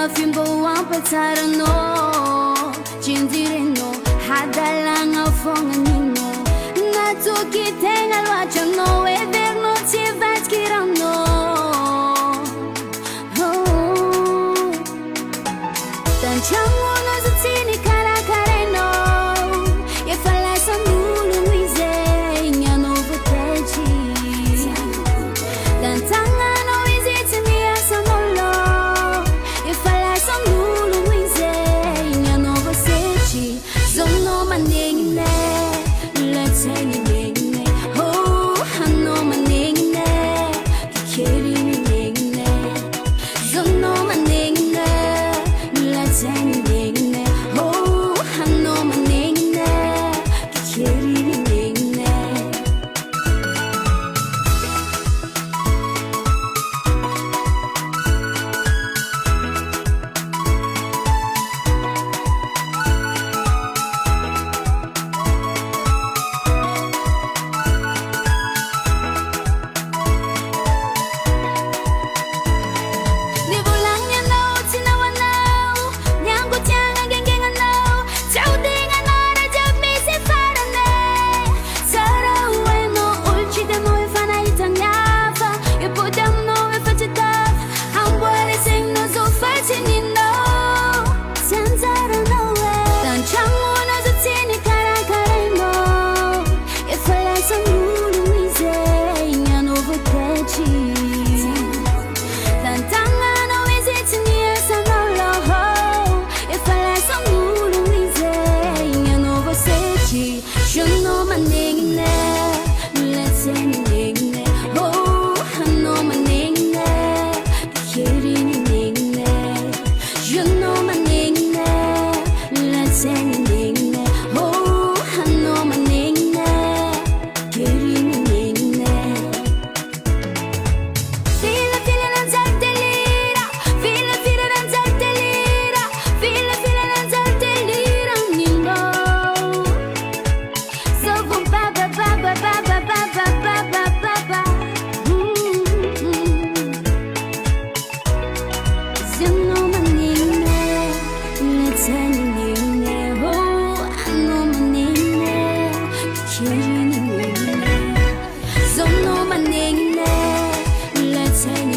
fimbo wampatarano Jindirino hadalang afonganino Natukitenga lwachano Everno tivatskirano Tanchamono zutini karakareno Yefalasa mulu mize Nya nouveautés Tantangano izitini asamolo Yefalasa mulu mize Nya nouveautés Zono manengine Let's hang it Negniny Oh, hano manengine Kikeri ni Negniny Zono manengine Let's hang it Negniny Oh, hano manengine Kikeri ni Negniny Nibulangnya no, tinawa no Nyango tianga gengenga no Taudinga no, rajab misi farane Sara ueno, ulchida no ifana itanyafa Yepodam no ifatitaf Hambware sing no so fatini no Sanzara no Tanchangu no zutini karakareno Ifala samulu mize Nya nouveautés Tantangano izitini asamolo Ifalasa mulu mize Nya nouveautés Shono manengine Let's hang it Negniny Oh, hano manengine Kikeri ni Negniny Shono manengine Let's hang it Negniny Oh, hano manengine Kikeri ni Negniny Fila fila danzar delira Fila fila danzar delira Fila fila danzar delira Nino So boom ba ba ba ba ba ba ba ba ba ba ba ba Zono manengine Let's hang it Negniny Oh, hano manengine Kikeri ni Negniny Zono manengine Let's hang